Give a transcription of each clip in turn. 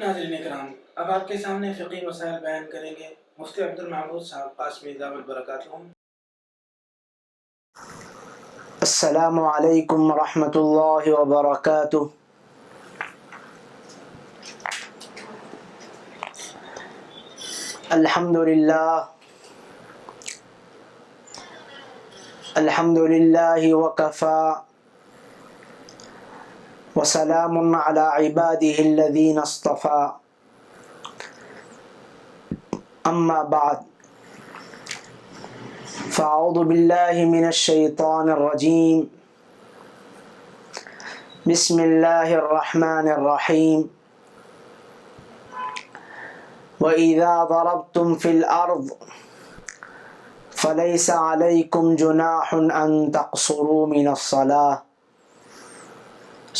ناظرین کرام، اب آپ کے سامنے فقہی مسائل بیان کریں گے مفتی عبدالمعبود صاحب قاسمی دعوت برکاتہ۔ السلام علیکم ورحمۃ اللہ وبرکاتہ۔ الحمد للہ وکفی وسلام علی عباده الذین اصطفی، اما بعد فاعوذ باللہ من الشیطان الرجیم، بسم اللہ الرحمن الرحیم۔ وَإِذَا ضَرَبْتُمْ فِي الْأَرْضِ فَلَيْسَ عَلَيْكُمْ جُنَاحٌ أَن تَقْصُرُوا مِنَ الصَّلَاةِ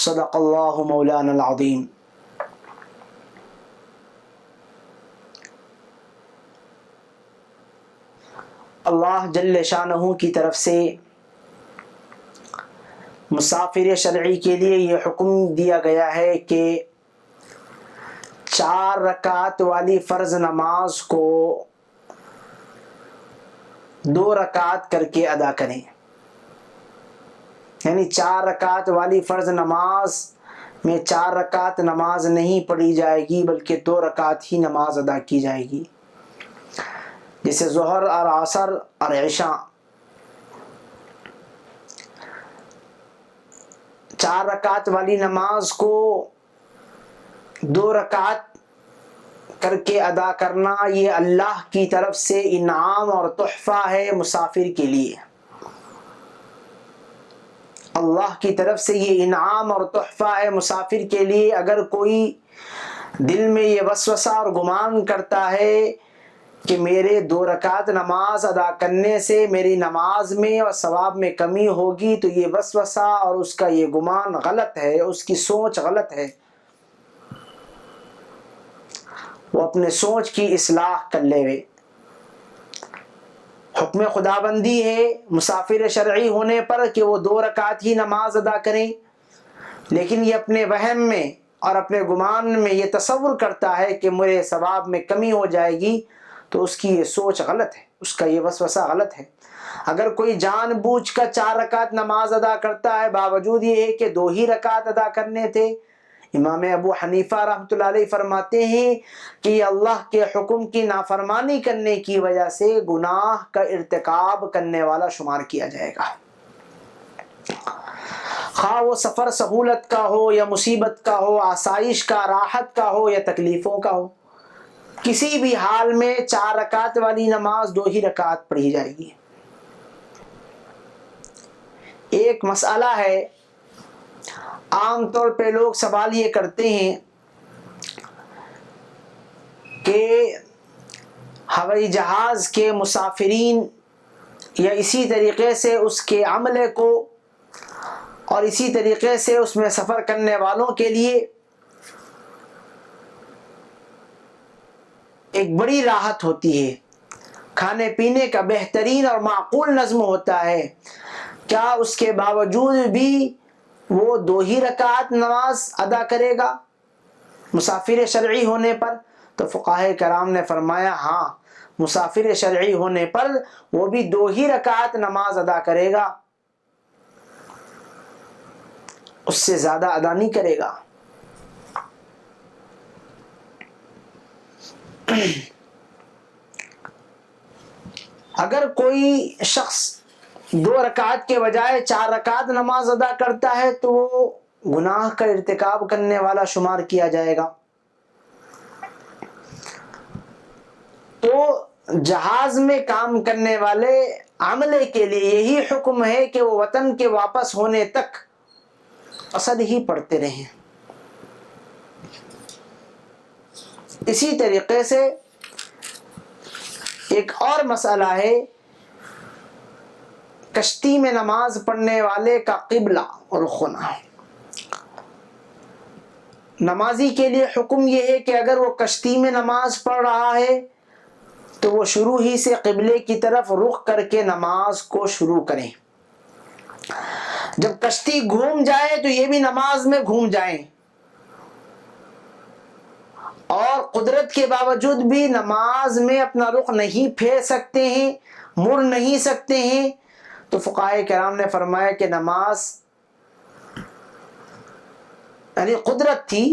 صدق اللہ مولانا العظیم۔ اللہ جل شانہ کی طرف سے مسافر شرعی کے لیے یہ حکم دیا گیا ہے کہ 4 رکعت والی فرض نماز کو 2 رکعت کر کے ادا کریں، یعنی 4 رکعت والی فرض نماز میں 4 رکعت نماز نہیں پڑھی جائے گی بلکہ 2 رکعت ہی نماز ادا کی جائے گی، جیسے ظہر اور عصر اور عشاء۔ 4 رکعت والی نماز کو 2 رکعت کر کے ادا کرنا یہ اللہ کی طرف سے انعام اور تحفہ ہے مسافر کے لیے۔ اللہ کی طرف سے یہ انعام اور تحفہ ہے مسافر کے لیے۔ اگر کوئی دل میں یہ وسوسہ اور گمان کرتا ہے کہ میرے 2 رکعت نماز ادا کرنے سے میری نماز میں اور ثواب میں کمی ہوگی، تو یہ وسوسہ اور اس کا یہ گمان غلط ہے، اس کی سوچ غلط ہے۔ وہ اپنے سوچ کی اصلاح کر لے وے۔ حکم خدابندی ہے مسافر شرعی ہونے پر کہ وہ 2 رکعت ہی نماز ادا کریں، لیکن یہ اپنے وہم میں اور اپنے گمان میں یہ تصور کرتا ہے کہ میرے ثواب میں کمی ہو جائے گی، تو اس کی یہ سوچ غلط ہے، اس کا یہ وسوسہ غلط ہے۔ اگر کوئی جان بوجھ کر 4 رکعت نماز ادا کرتا ہے، باوجود یہ ہے کہ 2 ہی رکعت ادا کرنے تھے، امام ابو حنیفہ رحمۃ اللہ علیہ فرماتے ہیں کہ یہ اللہ کے حکم کی نافرمانی کرنے کی وجہ سے گناہ کا ارتکاب کرنے والا شمار کیا جائے گا، خواہ وہ سفر سہولت کا ہو یا مصیبت کا ہو، آسائش کا، راحت کا ہو یا تکلیفوں کا ہو، کسی بھی حال میں 4 رکعت والی نماز 2 ہی رکعت پڑھی جائے گی۔ ایک مسئلہ ہے، عام طور پہ لوگ سوال یہ کرتے ہیں کہ ہوائی جہاز کے مسافرین یا اسی طریقے سے اس کے عملے کو اور اسی طریقے سے اس میں سفر کرنے والوں کے لیے ایک بڑی راحت ہوتی ہے، کھانے پینے کا بہترین اور معقول نظم ہوتا ہے، کیا اس کے باوجود بھی وہ 2 ہی رکعت نماز ادا کرے گا مسافر شرعی ہونے پر؟ تو فقہاء کرام نے فرمایا ہاں، مسافر شرعی ہونے پر وہ بھی 2 ہی رکعت نماز ادا کرے گا، اس سے زیادہ ادا نہیں کرے گا۔ اگر کوئی شخص 2 رکعت کے بجائے 4 رکعت نماز ادا کرتا ہے تو وہ گناہ کا ارتکاب کرنے والا شمار کیا جائے گا۔ تو جہاز میں کام کرنے والے عملے کے لیے یہی حکم ہے کہ وہ وطن کے واپس ہونے تک قصد ہی پڑھتے رہیں۔ اسی طریقے سے ایک اور مسئلہ ہے، کشتی میں نماز پڑھنے والے کا قبلہ رخ ہونا۔ نمازی کے لیے حکم یہ ہے کہ اگر وہ کشتی میں نماز پڑھ رہا ہے تو وہ شروع ہی سے قبلے کی طرف رخ کر کے نماز کو شروع کریں۔ جب کشتی گھوم جائے تو یہ بھی نماز میں گھوم جائیں، اور قدرت کے باوجود بھی نماز میں اپنا رخ نہیں پھیر سکتے ہیں، مڑ نہیں سکتے ہیں، تو فقہاء کرام نے فرمایا کہ نماز یعنی قدرت تھی،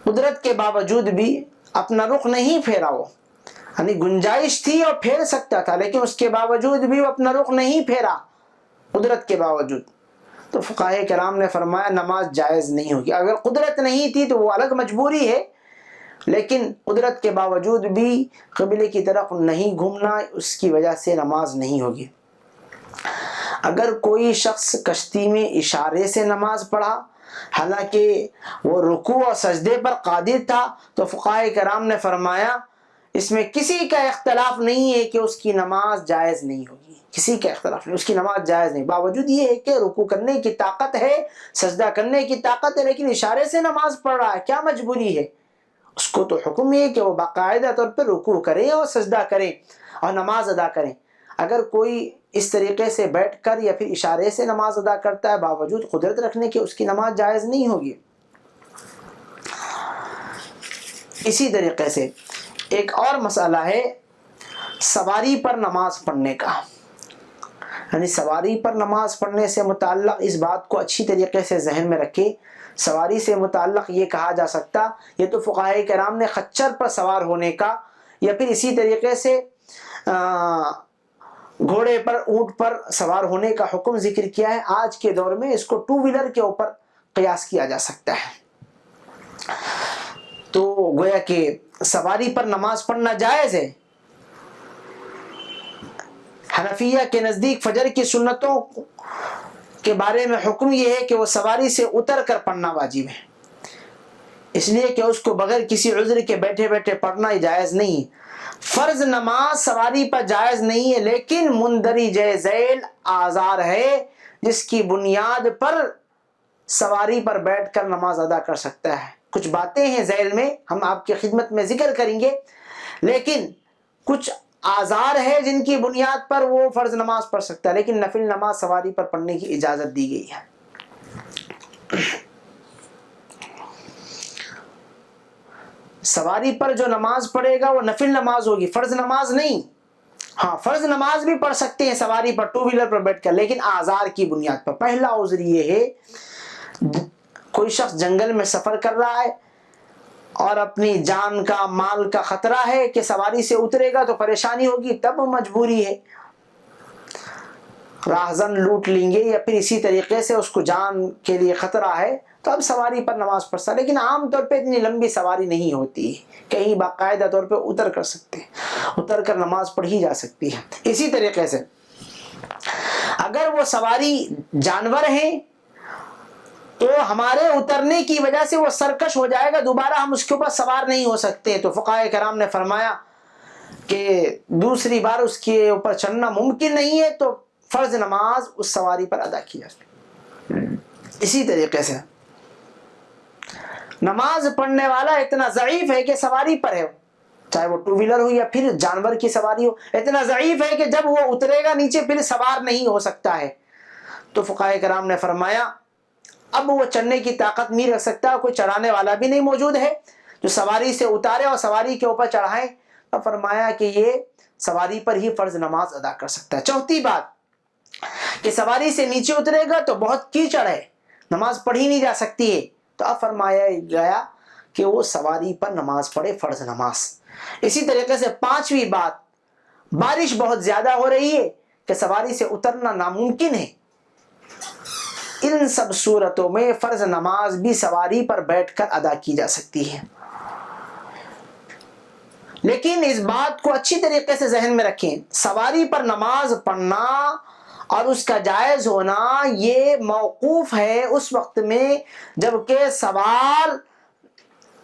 قدرت کے باوجود بھی اپنا رخ نہیں پھیرا، وہ یعنی گنجائش تھی اور پھیر سکتا تھا، لیکن اس کے باوجود بھی وہ اپنا رخ نہیں پھیرا قدرت کے باوجود، تو فقہاء کرام نے فرمایا نماز جائز نہیں ہوگی۔ اگر قدرت نہیں تھی تو وہ الگ مجبوری ہے، لیکن قدرت کے باوجود بھی قبلے کی طرف نہیں گھومنا، اس کی وجہ سے نماز نہیں ہوگی۔ اگر کوئی شخص کشتی میں اشارے سے نماز پڑھا حالانکہ وہ رکوع اور سجدے پر قادر تھا، تو فقہاء کرام نے فرمایا اس میں کسی کا اختلاف نہیں ہے کہ اس کی نماز جائز نہیں ہوگی، کسی کا اختلاف نہیں، اس کی نماز جائز نہیں، باوجود یہ ہے کہ رکوع کرنے کی طاقت ہے، سجدہ کرنے کی طاقت ہے، لیکن اشارے سے نماز پڑھ رہا ہے، کیا مجبوری ہے؟ اس کو تو حکم یہ ہے کہ وہ باقاعدہ طور پر رکوع کریں اور سجدہ کریں اور نماز ادا کریں۔ اگر کوئی اس طریقے سے بیٹھ کر یا پھر اشارے سے نماز ادا کرتا ہے باوجود قدرت رکھنے کے، اس کی نماز جائز نہیں ہوگی۔ اسی طریقے سے ایک اور مسئلہ ہے سواری پر نماز پڑھنے کا، یعنی سواری پر نماز پڑھنے سے متعلق اس بات کو اچھی طریقے سے ذہن میں رکھیں۔ سواری سے متعلق یہ کہا جا سکتا، یہ تو فقہاء کرام نے خچر پر سوار ہونے کا یا پھر اسی طریقے سے گھوڑے پر، اونٹ پر سوار ہونے کا حکم ذکر کیا ہے، آج کے دور میں اس کو ٹو ویلر کے اوپر قیاس کیا جا سکتا ہے۔ تو گویا کہ سواری پر نماز پڑھنا جائز ہے۔ حنفیہ کے نزدیک فجر کی سنتوں کے بارے میں حکم یہ ہے کہ وہ سواری سے اتر کر پڑھنا واجب ہے، اس لیے کہ اس کو بغیر کسی عذر کے بیٹھے بیٹھے پڑھنا جائز نہیں۔ فرض نماز سواری پر جائز نہیں ہے، لیکن مندرج ذیل آزار ہے جس کی بنیاد پر سواری پر بیٹھ کر نماز ادا کر سکتا ہے۔ کچھ باتیں ہیں ذیل میں، ہم آپ کی خدمت میں ذکر کریں گے، لیکن کچھ آزار ہے جن کی بنیاد پر وہ فرض نماز پڑھ سکتا ہے، لیکن نفل نماز سواری پر پڑھنے کی اجازت دی گئی ہے۔ سواری پر جو نماز پڑھے گا وہ نفل نماز ہوگی، فرض نماز نہیں۔ ہاں فرض نماز بھی پڑھ سکتے ہیں سواری پر، ٹو ویلر پر بیٹھ کر، لیکن آزار کی بنیاد پر۔ پہلا عذر یہ ہے کوئی شخص جنگل میں سفر کر رہا ہے اور اپنی جان کا، مال کا خطرہ ہے کہ سواری سے اترے گا تو پریشانی ہوگی، تب مجبوری ہے، راہزن لوٹ لیں گے یا پھر اسی طریقے سے اس کو جان کے لیے خطرہ ہے، تو اب سواری پر نماز پڑھ سکتا، لیکن عام طور پہ اتنی لمبی سواری نہیں ہوتی ہے، کہیں باقاعدہ طور پہ اتر کر سکتے ہیں، اتر کر نماز پڑھی جا سکتی ہے۔ اسی طریقے سے اگر وہ سواری جانور ہیں تو ہمارے اترنے کی وجہ سے وہ سرکش ہو جائے گا، دوبارہ ہم اس کے اوپر سوار نہیں ہو سکتے، تو فقہاء کرام نے فرمایا کہ دوسری بار اس کے اوپر چڑھنا ممکن نہیں ہے، تو فرض نماز اس سواری پر ادا کی جائے۔ اسی طریقے سے نماز پڑھنے والا اتنا ضعیف ہے کہ سواری پر ہے، چاہے وہ ٹو ویلر ہو یا پھر جانور کی سواری ہو، اتنا ضعیف ہے کہ جب وہ اترے گا نیچے پھر سوار نہیں ہو سکتا ہے، تو فقہاء کرام نے فرمایا اب وہ چڑھنے کی طاقت نہیں رکھ سکتا، کوئی چڑھانے والا بھی نہیں موجود ہے جو سواری سے اتارے اور سواری کے اوپر چڑھائے، تو فرمایا کہ یہ سواری پر ہی فرض نماز ادا کر سکتا ہے۔ چوتھی بات کہ سواری سے نیچے اترے گا تو بہت کیچڑ ہے، نماز پڑھی نہیں جا سکتی ہے، تو اب فرمایا گیا کہ وہ سواری پر نماز پڑھے، فرض نماز۔ اسی طریقے سے پانچویں بات، بارش بہت زیادہ ہو رہی ہے کہ سواری سے اترنا ناممکن ہے، ان سب صورتوں میں فرض نماز بھی سواری پر بیٹھ کر ادا کی جا سکتی ہے۔ لیکن اس بات کو اچھی طریقے سے ذہن میں رکھیں، سواری پر نماز پڑھنا اور اس کا جائز ہونا یہ موقوف ہے اس وقت میں جبکہ سوار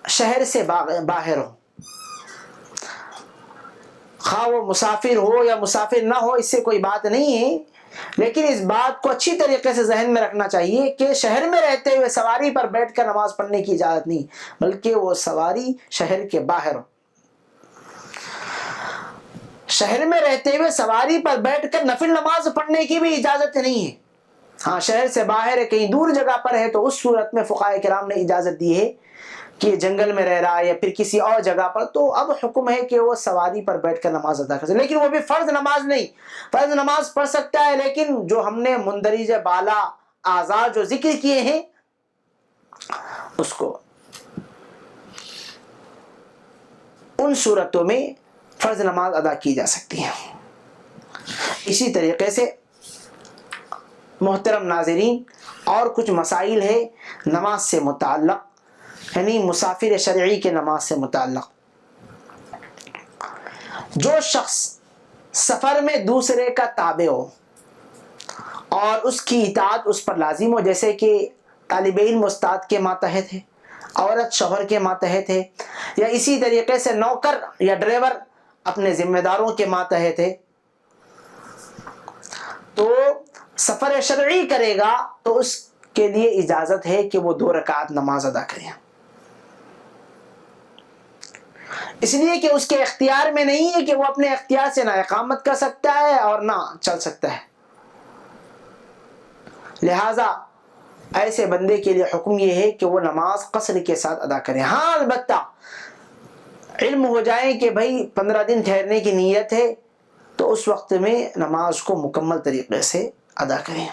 شہر سے باہر ہو، خواہ وہ مسافر ہو یا مسافر نہ ہو، اس سے کوئی بات نہیں ہے، لیکن اس بات کو اچھی طریقے سے ذہن میں رکھنا چاہیے کہ شہر میں رہتے ہوئے سواری پر بیٹھ کر نماز پڑھنے کی اجازت نہیں، بلکہ وہ سواری شہر کے باہر ہو۔ شہر میں رہتے ہوئے سواری پر بیٹھ کر نفل نماز پڑھنے کی بھی اجازت نہیں ہے، ہاں شہر سے باہر ہے، کہیں دور جگہ پر ہے، تو اس صورت میں فقہاء کرام نے اجازت دی ہے کہ یہ جنگل میں رہ رہا ہے یا پھر کسی اور جگہ پر، تو اب حکم ہے کہ وہ سواری پر بیٹھ کر نماز ادا کر سکے، لیکن وہ بھی فرض نماز نہیں، فرض نماز پڑھ سکتا ہے، لیکن جو ہم نے مندرجہ بالا اعضاء جو ذکر کیے ہیں اس کو ان صورتوں میں فرض نماز ادا کی جا سکتی ہے۔ اسی طریقے سے محترم ناظرین اور کچھ مسائل ہے نماز سے متعلق، یعنی مسافر شرعی کے نماز سے متعلق۔ جو شخص سفر میں دوسرے کا تابع ہو اور اس کی اطاعت اس پر لازم ہو، جیسے کہ طالب علم استاد کے ماتحت ہے، عورت شوہر کے ماتحت ہے، یا اسی طریقے سے نوکر یا ڈرائیور اپنے ذمہ داروں کے ماتحت ہے، تو سفر شرعی کرے گا تو اس کے لیے اجازت ہے کہ وہ 2 رکعت نماز ادا کرے، اس لیے کہ اس کے اختیار میں نہیں ہے کہ وہ اپنے اختیار سے نہ اقامت کر سکتا ہے اور نہ چل سکتا ہے، لہذا ایسے بندے کے لیے حکم یہ ہے کہ وہ نماز قصر کے ساتھ ادا کرے۔ ہاں البتہ علم ہو جائے کہ بھائی 15 دن ٹھہرنے کی نیت ہے تو اس وقت میں نماز کو مکمل طریقے سے ادا کریں۔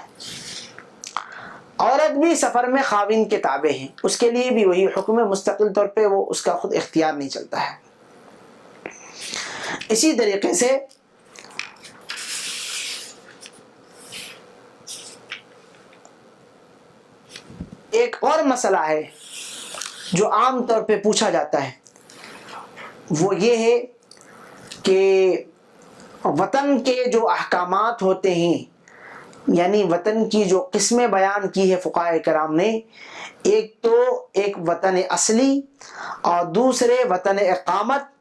عورت بھی سفر میں خاوند کے تابع ہیں، اس کے لیے بھی وہی حکم ہے، مستقل طور پہ وہ اس کا خود اختیار نہیں چلتا ہے۔ اسی طریقے سے ایک اور مسئلہ ہے جو عام طور پہ پوچھا جاتا ہے، وہ یہ ہے کہ وطن کے جو احکامات ہوتے ہیں، یعنی وطن کی جو قسمیں بیان کی ہے فقہاء کرام نے، ایک وطن اصلی اور دوسرے وطن اقامت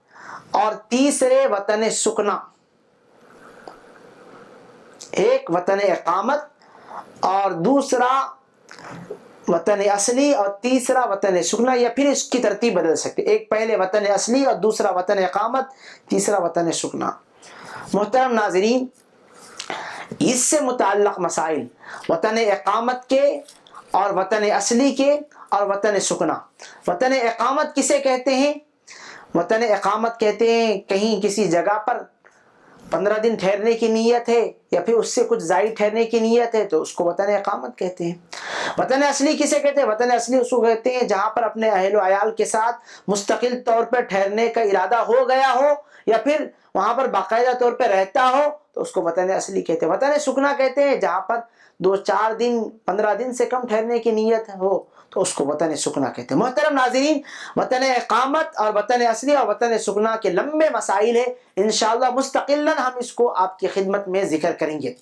اور تیسرے وطن سکنا۔ ایک وطن اقامت اور دوسرا وطن اصلی اور تیسرا وطن سکنا، یا پھر اس کی ترتیب بدل سکتے، ایک پہلے وطن اصلی اور دوسرا وطن اقامت، تیسرا وطن سکنا۔ محترم ناظرین، اس سے متعلق مسائل وطن اقامت کے اور وطن اصلی کے اور وطن سکنا۔ وطن اقامت کسے کہتے ہیں؟ وطن اقامت کہتے ہیں کہیں کسی جگہ پر 15 دن ٹھہرنے کی نیت ہے یا پھر اس سے کچھ زائد ٹھہرنے کی نیت ہے تو اس کو وطن اقامت کہتے ہیں۔ وطن اصلی کسے کہتے ہیں؟ وطن اصلی اس کو کہتے ہیں جہاں پر اپنے اہل و عیال کے ساتھ مستقل طور پر ٹھہرنے کا ارادہ ہو گیا ہو یا پھر وہاں پر باقاعدہ طور پہ رہتا ہو تو اس کو وطن اصلی کہتے ہیں۔ وطن سکنا کہتے ہیں جہاں پر 2-4 دن 15 دن سے کم ٹھہرنے کی نیت ہو تو اس کو وطن سکنا کہتے ہیں۔ محترم ناظرین، وطن اقامت اور وطن اصلی اور وطن سکنا کے لمبے مسائل ہیں، انشاءاللہ مستقلاً ہم اس کو آپ کی خدمت میں ذکر کریں گے،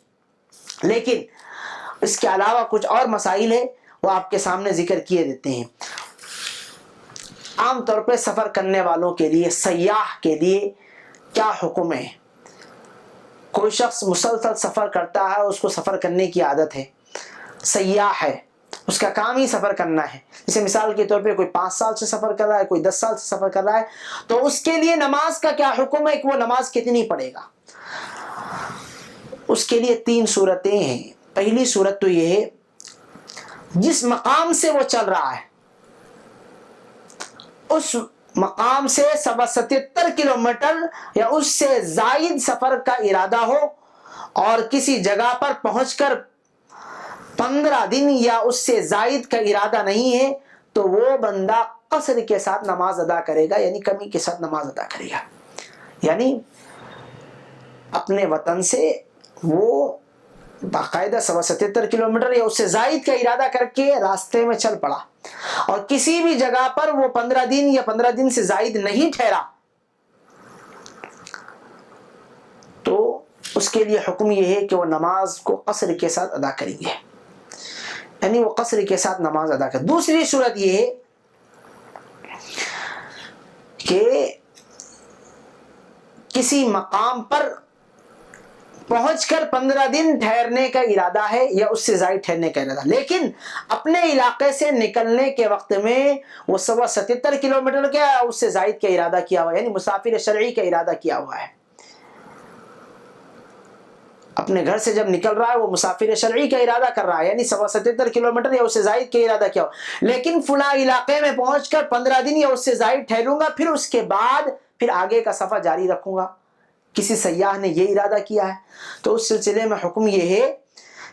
لیکن اس کے علاوہ کچھ اور مسائل ہیں وہ آپ کے سامنے ذکر کیے دیتے ہیں۔ عام طور پہ سفر کرنے والوں کے لیے، سیاح کے لیے کیا حکم ہے؟ کوئی شخص مسلسل سفر کرتا ہے، اس کو سفر کرنے کی عادت ہے، سیاح ہے، اس کا کام ہی سفر کرنا ہے، جیسے مثال کے طور پہ کوئی 5 سال سے سفر کر رہا ہے، کوئی 10 سال سے سفر کر رہا ہے، تو اس کے لیے نماز کا کیا حکم ہے کہ وہ نماز کتنی پڑھے گا؟ اس کے لیے 3 صورتیں ہیں۔ پہلی صورت تو یہ ہے، جس مقام سے وہ چل رہا ہے اس مقام سے 77 کلومیٹر یا اس سے زائد سفر کا ارادہ ہو اور کسی جگہ پر پہنچ کر 15 دن یا اس سے زائد کا ارادہ نہیں ہے تو وہ بندہ قصر کے ساتھ نماز ادا کرے گا، یعنی کمی کے ساتھ نماز ادا کرے گا۔ یعنی اپنے وطن سے وہ باقاعدہ 77 کلومیٹر یا اس سے زائد کا ارادہ کر کے راستے میں چل پڑا اور کسی بھی جگہ پر وہ 15 دن یا 15 دن سے زائد نہیں ٹھہرا تو اس کے لیے حکم یہ ہے کہ وہ نماز کو قصر کے ساتھ ادا کریں گے، یعنی وہ قصر کے ساتھ نماز ادا کریں۔ دوسری صورت یہ ہے کہ کسی مقام پر پہنچ کر 15 دن ٹھہرنے کا ارادہ ہے یا اس سے زائد ٹھہرنے کا ارادہ، لیکن اپنے علاقے سے نکلنے کے وقت میں وہ 77 کلومیٹر کا اس سے زائد کا ارادہ کیا ہوا ہے، یعنی مسافر شرعی کا ارادہ کیا ہوا ہے۔ اپنے گھر سے جب نکل رہا ہے وہ مسافر شرعی کا ارادہ کر رہا ہے، یعنی 77 کلومیٹر یا اس سے زائد کا ارادہ کیا ہو، لیکن فلاں علاقے میں پہنچ کر 15 دن یا اس سے زائد ٹھہروں گا، پھر اس کے بعد پھر آگے کا سفر جاری رکھوں گا، کسی سیاح نے یہ ارادہ کیا ہے، تو اس سلسلے میں حکم یہ ہے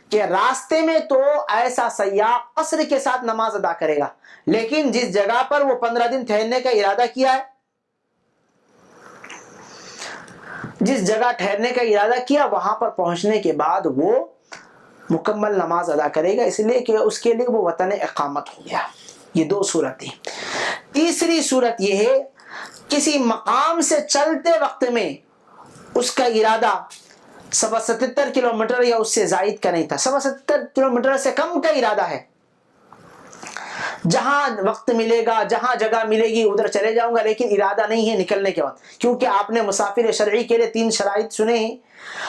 کہ راستے میں تو ایسا سیاح قصر کے ساتھ نماز ادا کرے گا، لیکن جس جگہ پر وہ 15 دن ٹھہرنے کا ارادہ کیا ہے، جس جگہ ٹھہرنے کا ارادہ کیا وہاں پر پہنچنے کے بعد وہ مکمل نماز ادا کرے گا، اس لیے کہ اس کے لیے وہ وطن اقامت ہو گیا۔ یہ دو صورتیں۔ تیسری صورت یہ ہے کسی مقام سے چلتے وقت میں اس کا ارادہ 77 کلومیٹر یا اس سے زائد کا نہیں تھا، 77 کلومیٹر سے کم کا ارادہ ہے، جہاں وقت ملے گا جہاں جگہ ملے گی ادھر چلے جاؤں گا، لیکن ارادہ نہیں ہے نکلنے کے وقت، کیونکہ آپ نے مسافر شرعی کے لیے 3 شرائط سنے ہیں،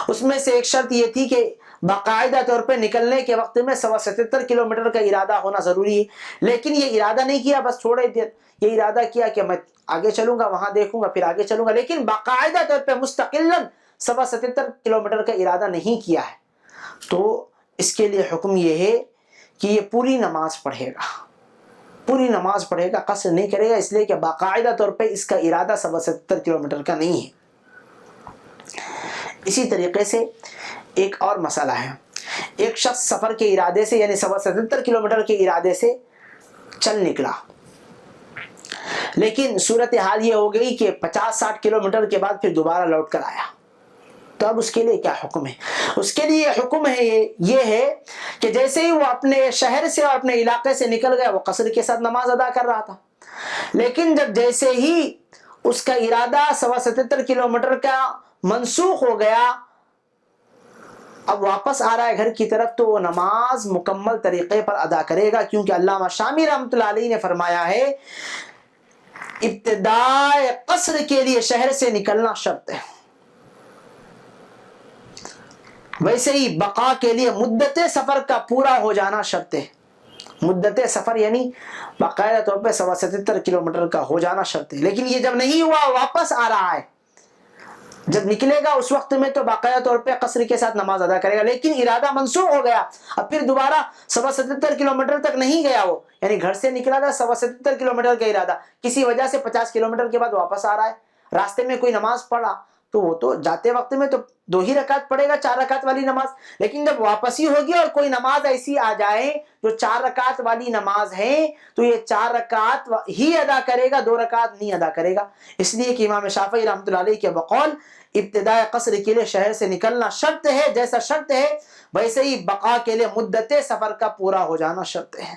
اس میں سے ایک شرط یہ تھی کہ باقاعدہ طور پہ نکلنے کے وقت میں 77 کلومیٹر کا ارادہ ہونا ضروری ہے، لیکن یہ ارادہ نہیں کیا، بس تھوڑے دیر یہ ارادہ کیا کہ میں آگے چلوں گا، وہاں دیکھوں گا، پھر آگے چلوں گا، لیکن باقاعدہ طور پہ مستقلاً 77 کلومیٹر کا ارادہ نہیں کیا ہے، تو اس کے لیے حکم یہ ہے کہ یہ پوری نماز پڑھے گا، پوری نماز پڑھے گا، قصر نہیں کرے گا، اس لیے کہ باقاعدہ طور پہ اس کا ارادہ 77 کلومیٹر کا نہیں ہے۔ اسی طریقے سے ایک اور مسئلہ ہے، ایک شخص سفر کے ارادے سے یعنی 77 کلومیٹر کے ارادے سے چل نکلا، لیکن صورتحال یہ ہو گئی کہ 50-60 کلومیٹر کے بعد پھر دوبارہ لوٹ کر آیا، تو اب اس کے لیے کیا حکم ہے؟ اس کے لیے حکم ہے یہ ہے کہ جیسے ہی وہ اپنے شہر سے اور اپنے علاقے سے نکل گیا وہ قصر کے ساتھ نماز ادا کر رہا تھا، لیکن جب جیسے ہی اس کا ارادہ 77 کلومیٹر کا منسوخ ہو گیا، اب واپس آ رہا ہے گھر کی طرف، تو وہ نماز مکمل طریقے پر ادا کرے گا، کیونکہ علامہ شامی رحمۃ اللہ علیہ نے فرمایا ہے ابتداء قصر کے لیے شہر سے نکلنا شرط ہے، ویسے ہی بقا کے لیے مدت سفر کا پورا ہو جانا شرط ہے، مدت سفر یعنی باقاعدہ طور پہ 77 کلومیٹر کا ہو جانا شرط ہے، لیکن یہ جب نہیں ہوا واپس آ رہا ہے، جب نکلے گا اس وقت میں تو باقاعدہ طور پہ قصر کے ساتھ نماز ادا کرے گا، لیکن ارادہ منسوخ ہو گیا، اب پھر دوبارہ 77 کلومیٹر تک نہیں گیا وہ، یعنی گھر سے نکلا تھا 77 کلومیٹر کا ارادہ، کسی وجہ سے 50 کلومیٹر کے بعد واپس آ رہا ہے، راستے میں کوئی نماز پڑھا تو وہ تو جاتے وقت میں تو 2 ہی رکعت پڑھے گا، 4 رکعت والی نماز، لیکن جب واپسی ہوگی اور کوئی نماز ایسی آ جائے جو 4 رکعت والی نماز ہے تو یہ 4 رکعت ہی ادا کرے گا، 2 رکعت نہیں ادا کرے گا، اس لیے کہ امام شافعی رحمۃ اللہ علیہ کے بقول ابتداء قصر کے لیے شہر سے نکلنا شرط ہے، جیسا شرط ہے ویسے ہی بقا کے لیے مدت سفر کا پورا ہو جانا شرط ہے،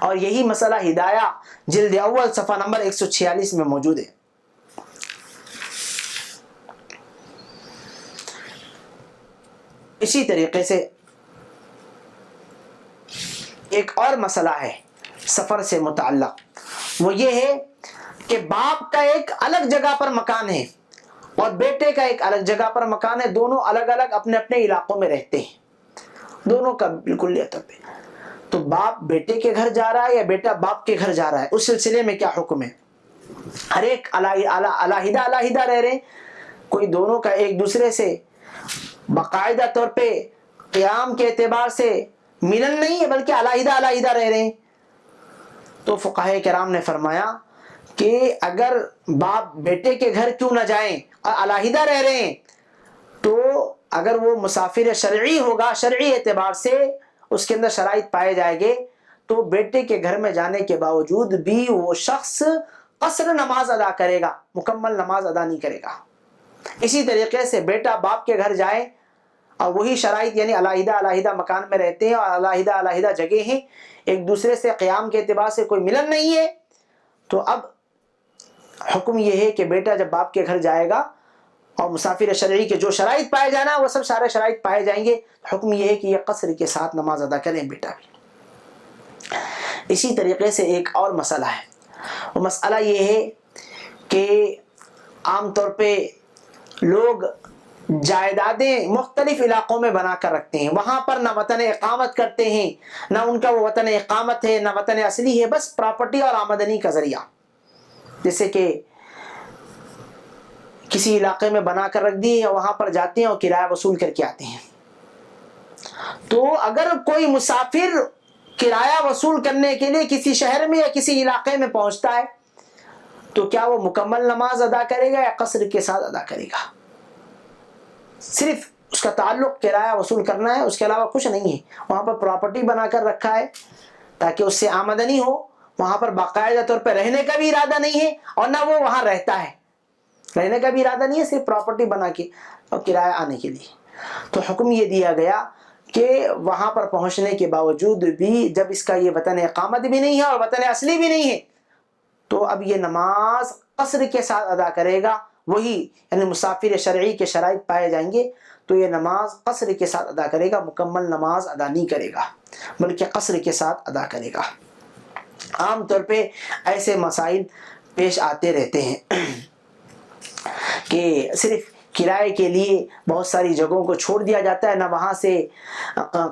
اور یہی مسئلہ ہدایہ جلد اول صفحہ نمبر 146 میں موجود ہے۔ اسی طریقے سے ایک اور مسئلہ ہے سفر سے متعلق، وہ یہ ہے کہ باپ کا ایک الگ جگہ پر مکان ہے اور بیٹے کا ایک الگ جگہ پر مکان ہے، دونوں الگ الگ اپنے اپنے علاقوں میں رہتے ہیں، دونوں کا بالکل لیتا پہ، تو باپ بیٹے کے گھر جا رہا ہے یا بیٹا باپ کے گھر جا رہا ہے، اس سلسلے میں کیا حکم ہے؟ ہر ایک علیحدہ علیحدہ رہ رہے ہیں، کوئی دونوں کا ایک دوسرے سے باقاعدہ طور پہ قیام کے اعتبار سے ملن نہیں ہے بلکہ علیحدہ علیحدہ رہ رہے ہیں، تو فقہاء کرام نے فرمایا کہ اگر باپ بیٹے کے گھر کیوں نہ جائیں اور علیحدہ رہ رہے ہیں، تو اگر وہ مسافر شرعی ہوگا، شرعی اعتبار سے اس کے اندر شرائط پائے جائیں گے، تو بیٹے کے گھر میں جانے کے باوجود بھی وہ شخص قصر نماز ادا کرے گا، مکمل نماز ادا نہیں کرے گا۔ اسی طریقے سے بیٹا باپ کے گھر جائے اور وہی شرائط یعنی علیحدہ علیحدہ مکان میں رہتے ہیں اور علیحدہ علیحدہ جگہ ہیں، ایک دوسرے سے قیام کے اعتبار سے کوئی ملن نہیں ہے، تو اب حکم یہ ہے کہ بیٹا جب باپ کے گھر جائے گا اور مسافر شرعی کے جو شرائط پائے جانا وہ سب سارے شرائط پائے جائیں گے، حکم یہ ہے کہ یہ قصر کے ساتھ نماز ادا کریں بیٹا بھی۔ اسی طریقے سے ایک اور مسئلہ ہے، وہ مسئلہ یہ ہے کہ عام طور پہ لوگ جائیدادیں مختلف علاقوں میں بنا کر رکھتے ہیں، وہاں پر نہ وطن اقامت کرتے ہیں، نہ ان کا وہ وطن اقامت ہے نہ وطن اصلی ہے، بس پراپرٹی اور آمدنی کا ذریعہ، جیسے کہ کسی علاقے میں بنا کر رکھ دی ہے، وہاں پر جاتے ہیں اور کرایہ وصول کر کے آتے ہیں. تو اگر کوئی مسافر کرایہ وصول کرنے کے لیے کسی شہر میں یا کسی علاقے میں پہنچتا ہے تو کیا وہ مکمل نماز ادا کرے گا یا قصر کے ساتھ ادا کرے گا؟ صرف اس کا تعلق کرایہ وصول کرنا ہے، اس کے علاوہ کچھ نہیں ہے. وہاں پر پراپرٹی بنا کر رکھا ہے تاکہ اس سے آمدنی ہو، وہاں پر باقاعدہ طور پر رہنے کا بھی ارادہ نہیں ہے اور نہ وہ وہاں رہتا ہے، رہنے کا بھی ارادہ نہیں ہے، صرف پراپرٹی بنا کے اور کرایہ آنے کے لیے. تو حکم یہ دیا گیا کہ وہاں پر پہنچنے کے باوجود بھی جب اس کا یہ وطن اقامت بھی نہیں ہے اور وطن اصلی بھی نہیں ہے تو اب یہ نماز قصر کے ساتھ ادا کرے گا. وہی یعنی مسافر شرعی کے شرائط پائے جائیں گے تو یہ نماز قصر کے ساتھ ادا کرے گا، مکمل نماز ادا نہیں کرے گا بلکہ قصر کے ساتھ ادا کرے گا. عام طور پہ ایسے مسائل پیش آتے رہتے ہیں کہ صرف کرائے کے لیے بہت ساری جگہوں کو چھوڑ دیا جاتا ہے، نہ وہاں سے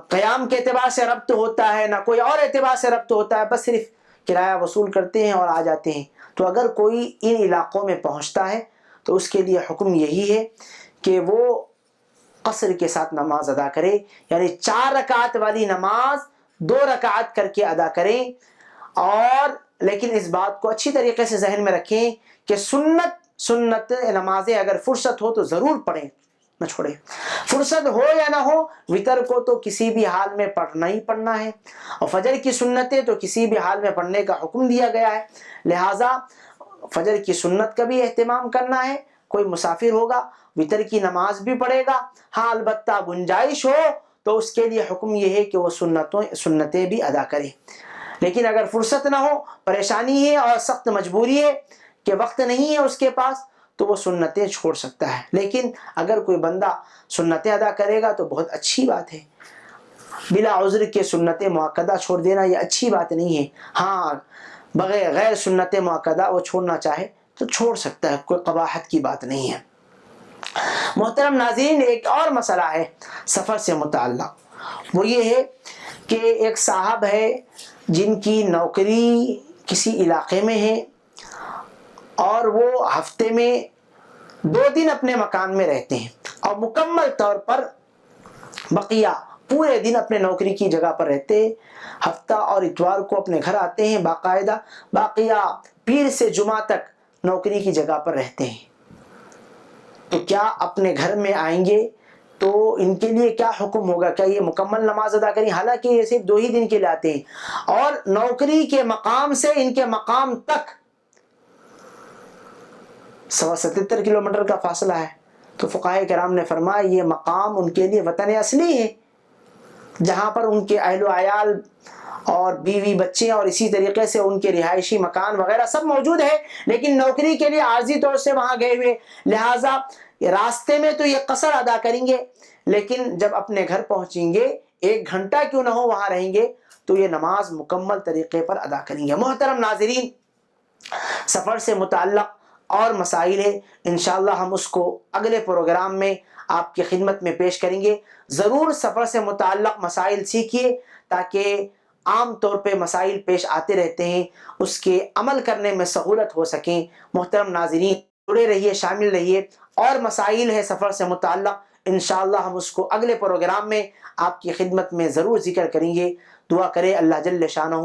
قیام کے اعتبار سے ربط ہوتا ہے نہ کوئی اور اعتبار سے ربط ہوتا ہے، بس صرف کرایہ وصول کرتے ہیں اور آ جاتے ہیں. تو اگر کوئی ان علاقوں میں پہنچتا ہے تو اس کے لیے حکم یہی ہے کہ وہ قصر کے ساتھ نماز ادا کرے، یعنی 4 رکعت والی نماز 2 رکعت کر کے ادا کریں. اور لیکن اس بات کو اچھی طریقے سے ذہن میں رکھیں کہ سنت نمازیں اگر فرصت ہو تو ضرور پڑھیں، نہ چھوڑیں. فرصت ہو یا نہ ہو وتر کو تو کسی بھی حال میں پڑھنا ہی پڑھنا ہے، اور فجر کی سنتیں تو کسی بھی حال میں پڑھنے کا حکم دیا گیا ہے. لہٰذا فجر کی سنت کا بھی اہتمام کرنا ہے. کوئی مسافر ہوگا وتر کی نماز بھی پڑھے گا، ہاں البتہ گنجائش ہو تو اس کے لیے حکم یہ ہے کہ وہ سنتیں بھی ادا کرے. لیکن اگر فرصت نہ ہو، پریشانی ہے اور سخت مجبوری ہے کہ وقت نہیں ہے اس کے پاس تو وہ سنتیں چھوڑ سکتا ہے. لیکن اگر کوئی بندہ سنتیں ادا کرے گا تو بہت اچھی بات ہے. بلا عذر کے سنتیں مؤکدہ چھوڑ دینا یہ اچھی بات نہیں ہے. ہاں بغیر غیر سنت مؤکدہ وہ چھوڑنا چاہے تو چھوڑ سکتا ہے، کوئی قباحت کی بات نہیں ہے. محترم ناظرین، ایک اور مسئلہ ہے سفر سے متعلق، وہ یہ ہے کہ ایک صاحب ہے جن کی نوکری کسی علاقے میں ہے اور وہ ہفتے میں 2 دن اپنے مکان میں رہتے ہیں اور مکمل طور پر بقیہ پورے دن اپنے نوکری کی جگہ پر رہتے ہیں. ہفتہ اور اتوار کو اپنے گھر آتے ہیں، باقاعدہ باقیہ پیر سے جمعہ تک نوکری کی جگہ پر رہتے ہیں. تو کیا اپنے گھر میں آئیں گے تو ان کے لیے کیا حکم ہوگا؟ کیا یہ مکمل نماز ادا کریں؟ حالانکہ یہ صرف 2 ہی دن کے لیے آتے ہیں اور نوکری کے مقام سے ان کے مقام تک 177 کلومیٹر کا فاصلہ ہے. تو فقہاء کرام نے فرمایا یہ مقام ان کے لیے وطن اصلی ہے، جہاں پر ان کے اہل و عیال اور بیوی بچے اور اسی طریقے سے ان کے رہائشی مکان وغیرہ سب موجود ہے، لیکن نوکری کے لیے عارضی طور سے وہاں گئے ہوئے، لہٰذا راستے میں تو یہ قصر ادا کریں گے، لیکن جب اپنے گھر پہنچیں گے 1 گھنٹہ کیوں نہ ہو وہاں رہیں گے تو یہ نماز مکمل طریقے پر ادا کریں گے. محترم ناظرین، سفر سے متعلق اور مسائل ہے، انشاءاللہ ہم اس کو اگلے پروگرام میں آپ کی خدمت میں پیش کریں گے. ضرور سفر سے متعلق مسائل سیکھیے تاکہ عام طور پہ مسائل پیش آتے رہتے ہیں، اس کے عمل کرنے میں سہولت ہو سکیں. محترم ناظرین، جڑے رہیے، شامل رہیے. اور مسائل ہے سفر سے متعلق، انشاءاللہ ہم اس کو اگلے پروگرام میں آپ کی خدمت میں ضرور ذکر کریں گے. دعا کرے اللہ جل شانہ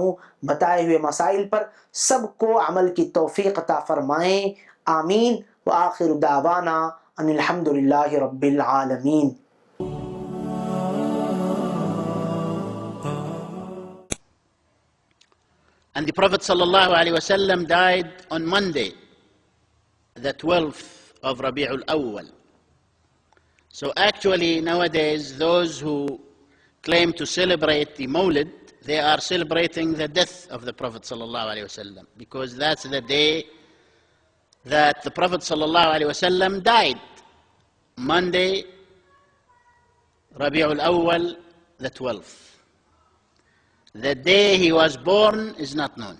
بتائے ہوئے مسائل پر سب کو عمل کی توفیق عطا فرمائیں. آمین. وآخر دعوانا ان الحمد للہ رب العالمین. And the Prophet ﷺ died on Monday, the 12th of Rabi'ul Awwal. So actually nowadays those who claim to celebrate the Mawlid, they are celebrating the death of the Prophet ﷺ, because that's the day that the Prophet ﷺ died. Monday, Rabi'ul Awwal, the 12th. The day he was born is not known.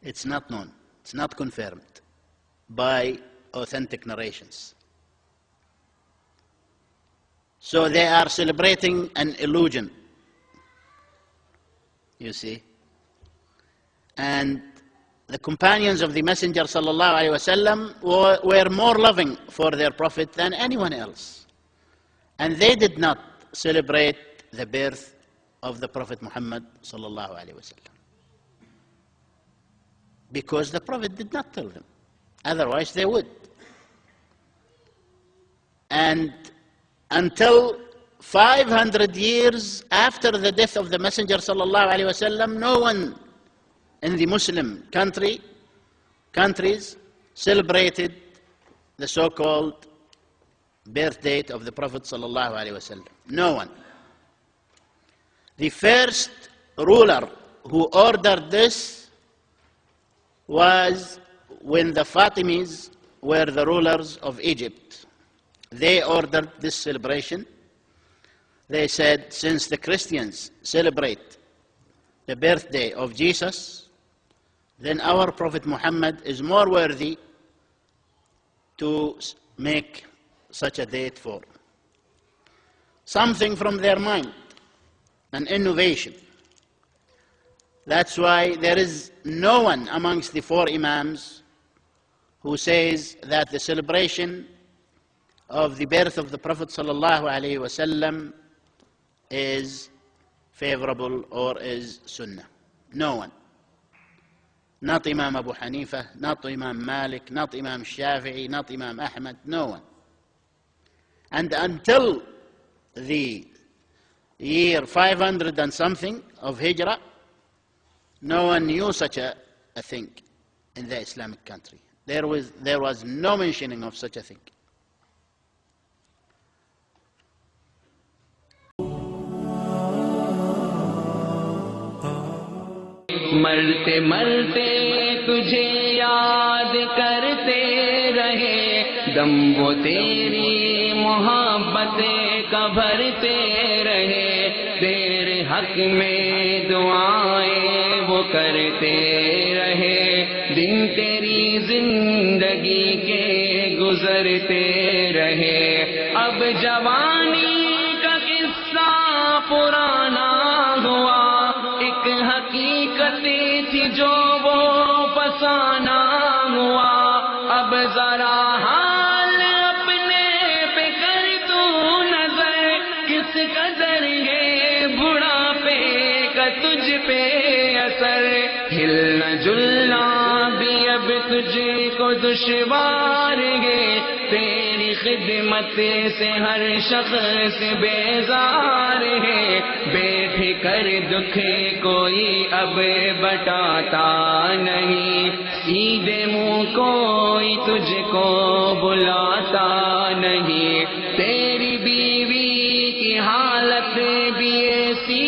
It's not known. It's not confirmed by authentic narrations. So they are celebrating an illusion, you see. And the companions of the Messenger sallallahu alaihi wasallam were more loving for their Prophet than anyone else. And they did not celebrate the birth of the Prophet Muhammad sallallahu alaihi wasallam, because the Prophet did not tell them. Otherwise they would. And until 500 years after the death of the Messenger sallallahu alaihi wasallam, no one in the Muslim countries celebrated the so-called birth date of the Prophet sallallahu alaihi wasallam. No one. The first ruler who ordered this was when the Fatimids were the rulers of Egypt. They ordered this celebration. They said, since the Christians celebrate the birthday of Jesus, then our Prophet Muhammad is more worthy to make such a date for. Something from their mind, an innovation. That's why there is no one amongst the four Imams who says that the celebration of the birth of the Prophet sallallahu alaihi wasallam is favorable or is sunnah. No one. Not Imam Abu Hanifa, not Imam Malik, not Imam Shafi'i, not Imam Ahmad, no one. And until the year 500 and something of Hijrah, no one knew such a thing in the Islamic country. There was no mentioning of such a thing. مرتے مرتے تجھے یاد کرتے رہے، دم وہ تیری محبتیں کا بھرتے رہے، تیرے حق میں دعائیں وہ کرتے رہے، دن تیری زندگی کے گزرتے رہے۔ اب جوانی کا قصہ پرانا ہوا، ایک حقیقت تھی جو وہ فسانہ ہوا، اب ذرا حال اپنے پہ کر تو نظر، کس قدر ہے بڑھاپے کا تجھ پہ اثر، ہلنا جلنا بھی اب تجھ کو دشوار ہے، تیری خدمت سے ہر شخص بیزار ہے، بیٹھ کر دکھ کوئی اب بٹاتا نہیں، سیدھے منہ کوئی تجھ کو بلاتا نہیں، تیری بیوی کی حالت بھی ایسی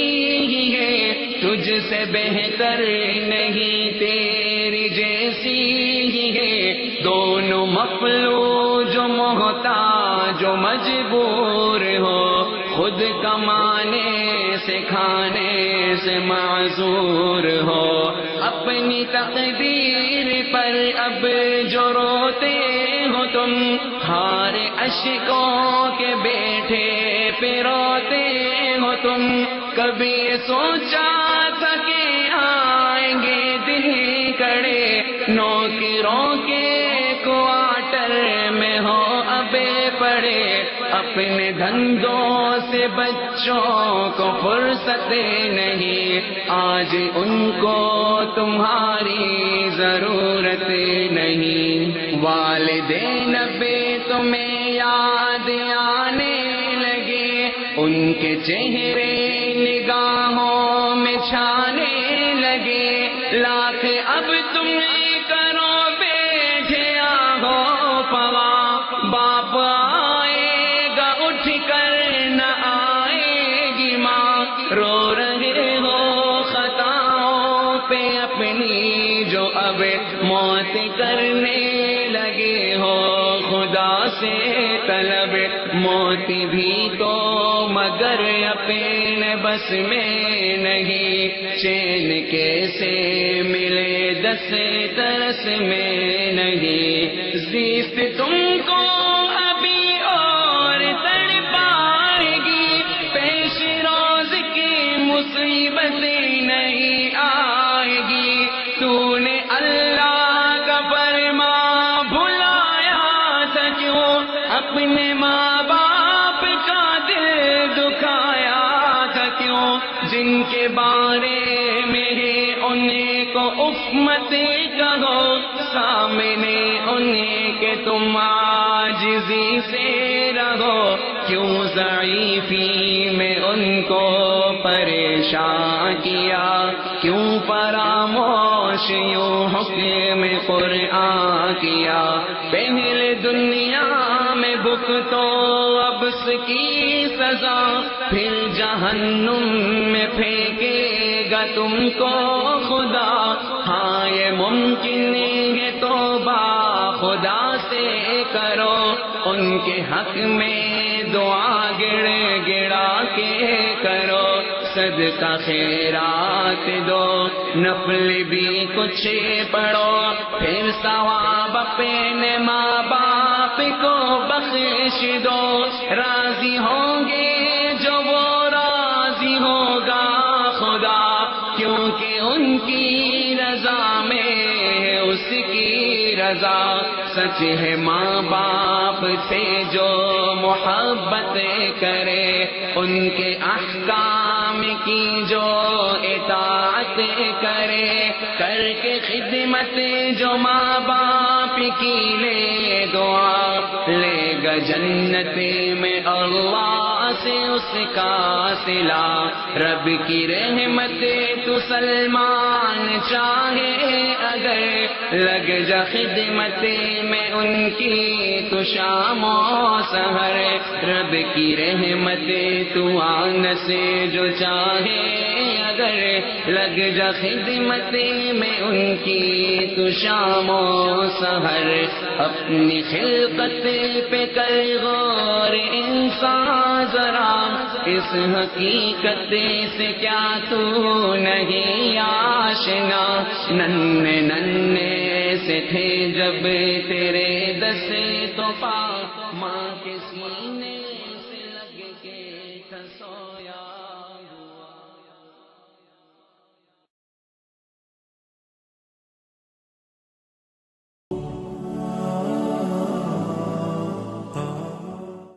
ہی ہے، تجھ سے بہتر نہیں تیری جیسی ہی ہے، دونوں مفلوج جو محتاج جو مجبور ہو، خود کمانے سے کھانے سے معذور ہو، اپنی تقدیر پر اب جو روتے ہو تم، ہار اشکوں کے بیٹھے پہ روتے ہو تم، کبھی سوچا تھا کہ آئیں گے دن کڑے، نوکروں کے کوارٹر میں ہو ابے پڑے، اپنے دھندوں سے بچوں کو فرصت نہیں، آج ان کو تمہاری ضرورت نہیں، والدین بے تمہیں یاد آنے لگے، ان کے چہرے نگاہوں میں چھانے لگے، لاکھ اب تم کرو بیٹھے آہو پوا، باپ آئے گا اٹھ کر نہ آئے گی ماں، رو رہے ہو خطاؤں پہ اپنی جو اب موت کرنے لگے ہو، خدا سے طلب موت بھی تو مگر اپنے بس میں نہیں، چین کیسے ملے دس درس میں نہیں، زیست تم کو ابھی اور تڑپائے گی، پیش روز کی مصیبت نہیں آئے گی، تو نے اللہ اپنے ماں باپ کا دل دکھایا تھا کیوں؟ جن کے بارے میں انہیں کو اف مت کہو، سامنے انہیں کہ تم عاجزی سے رہو، کیوں ضعیفی میں ان کو پریشان کیا، کیوں فراموش یوں حکم قرآن کیا؟ پہلے دنیا میں بھگتو اب اس کی سزا، پھر جہنم میں پھینکے گا تم کو خدا۔ ہاں یہ ممکن ہے توبہ خدا سے کرو، ان کے حق میں دعا گڑ گڑا کے کرو، صدقہ خیرات دو، نفل بھی کچھ پڑھو، پھر ثواب اپنے ماں باپ کو بخش دو۔ راضی ہوں گے جو وہ راضی ہوگا خدا، کیونکہ ان کی رضا میں ہے اس کی رضا۔ سچ ہے ماں باپ سے جو محبت کرے، ان کے احکام کی جو اطاعت کرے، کر کے خدمت جو ماں باپ کی لے دعا، لے گا جنت میں اللہ سے اس کا صلہ۔ رب کی رحمت تو سلمان چاہے اگر، لگ جا خدمت میں ان کی تو شام و سحر۔ رب کی رحمت تو آن سے جو چاہے اگر، لگ جا خدمت میں ان کی تو شام و سحر۔ اپنی خلقت پہ کر غور انسان ذرا، اس حقیقت سے کیا تو نہیں آشنا؟ ننھے ننھے سے تھے جب تیرے دس تو پا ماں کے سینے